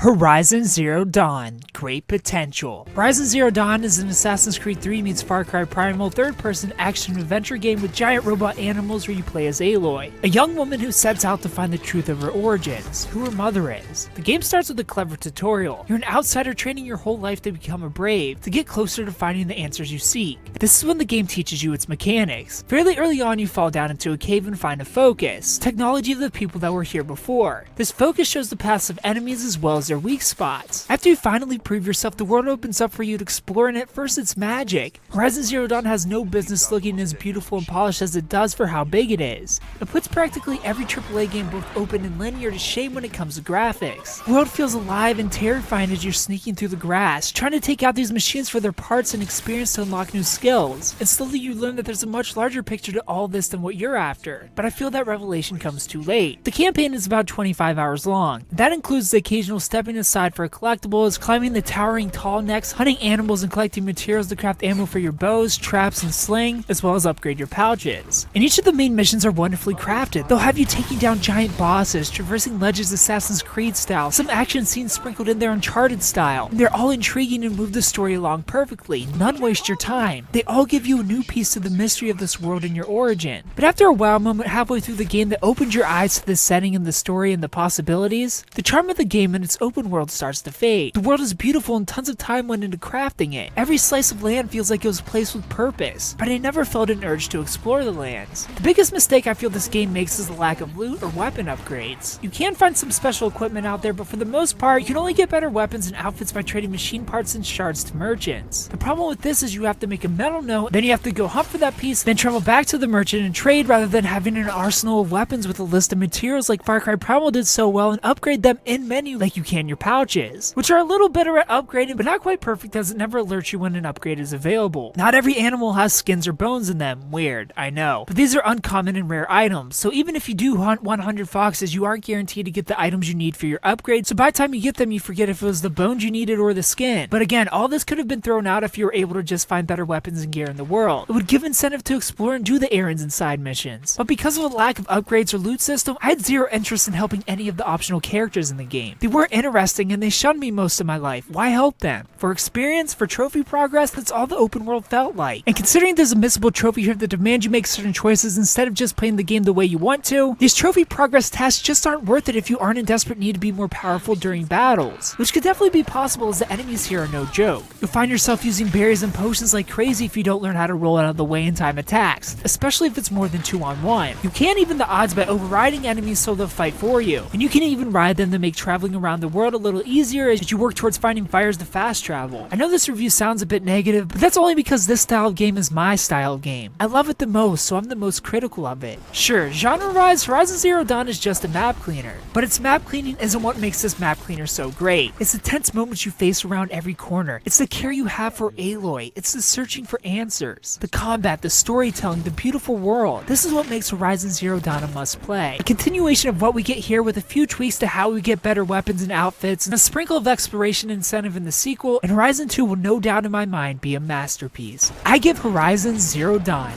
Horizon Zero Dawn, great potential. Horizon Zero Dawn is an Assassin's Creed 3 meets Far Cry Primal third-person action-adventure game with giant robot animals where you play as Aloy, a young woman who sets out to find the truth of her origins, who her mother is. The game starts with a clever tutorial. You're an outsider training your whole life to become a brave, to get closer to finding the answers you seek. This is when the game teaches you its mechanics. Fairly early on, you fall down into a cave and find a focus, technology of the people that were here before. This focus shows the paths of enemies as well as their weak spots. After you finally prove yourself, the world opens up for you to explore, and at first it's magic. Horizon Zero Dawn has no business looking as beautiful and polished as it does for how big it is. It puts practically every AAA game both open and linear to shame when it comes to graphics. The world feels alive and terrifying as you're sneaking through the grass, trying to take out these machines for their parts and experience to unlock new skills. And slowly you learn that there's a much larger picture to all this than what you're after. But I feel that revelation comes too late. The campaign is about 25 hours long. That includes the occasional stepping aside for collectibles, climbing the towering tall necks, hunting animals, and collecting materials to craft ammo for your bows, traps, and sling, as well as upgrade your pouches. And each of the main missions are wonderfully crafted. They'll have you taking down giant bosses, traversing ledges Assassin's Creed style, some action scenes sprinkled in there Uncharted style. And they're all intriguing and move the story along perfectly. None waste your time. They all give you a new piece to the mystery of this world and your origin. But after a wow moment halfway through the game that opens your eyes to the setting and the story and the possibilities, the charm of the game and its open world starts to fade. The world is beautiful and tons of time went into crafting it. Every slice of land feels like it was placed with purpose, but I never felt an urge to explore the lands. The biggest mistake I feel this game makes is the lack of loot or weapon upgrades. You can find some special equipment out there, but for the most part, you can only get better weapons and outfits by trading machine parts and shards to merchants. The problem with this is you have to make a mental note, then you have to go hunt for that piece, then travel back to the merchant and trade rather than having an arsenal of weapons with a list of materials like Far Cry Primal did so well and upgrade them in menu like you can your pouches, which are a little better at upgrading but not quite perfect as it never alerts you when an upgrade is available. Not every animal has skins or bones in them. Weird, I know. But these are uncommon and rare items, so even if you do hunt 100 foxes, you aren't guaranteed to get the items you need for your upgrade, so by the time you get them you forget if it was the bones you needed or the skin. But again, all this could have been thrown out if you were able to just find better weapons and gear in the world. It would give incentive to explore and do the errands and side missions. But because of a lack of upgrades or loot system, I had zero interest in helping any of the optional characters in the game. They weren't interesting and they shunned me most of my life. Why help them? For experience? For trophy progress? That's all the open world felt like. And considering there's a missable trophy here that demands you make certain choices instead of just playing the game the way you want to, these trophy progress tasks just aren't worth it if you aren't in desperate need to be more powerful during battles, which could definitely be possible as the enemies here are no joke. You'll find yourself using berries and potions like crazy if you don't learn how to roll out of the way and time attacks, especially if it's more than 2-on-1. You can even the odds by overriding enemies so they'll fight for you, and you can even ride them to make traveling around the world a little easier as you work towards finding fires to fast travel. I know this review sounds a bit negative, but that's only because this style of game is my style of game. I love it the most, so I'm the most critical of it. Sure, genre-wise, Horizon Zero Dawn is just a map cleaner, but its map cleaning isn't what makes this map cleaner so great. It's the tense moments you face around every corner. It's the care you have for Aloy. It's the searching for answers. The combat, the storytelling, the beautiful world. This is what makes Horizon Zero Dawn a must-play. A continuation of what we get here with a few tweaks to how we get better weapons and outfits, and a sprinkle of exploration incentive in the sequel, and Horizon 2 will no doubt in my mind be a masterpiece. I give Horizon Zero Dawn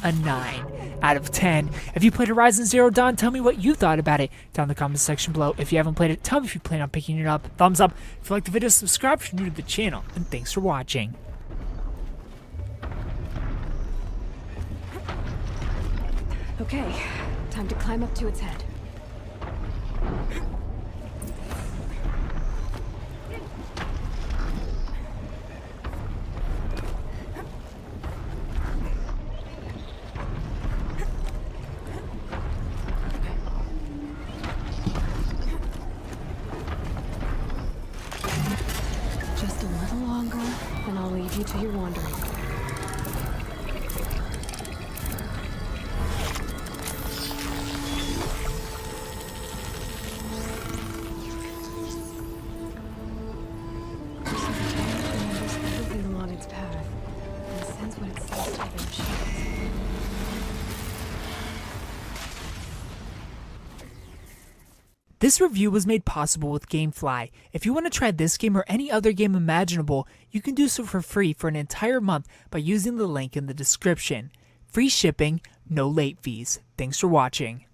a 9 out of 10. If you played Horizon Zero Dawn, tell me what you thought about it down in the comment section below. If you haven't played it, tell me if you plan on picking it up. Thumbs up. If you liked the video, subscribe if you're new to the channel, and thanks for watching. Okay, time to climb up to its head. Just a little longer, and I'll leave you to your wandering. Everything along its path, and sense what it says to the machines. This review was made possible with GameFly. If you want to try this game or any other game imaginable, you can do so for free for an entire month by using the link in the description. Free shipping, no late fees. Thanks for watching.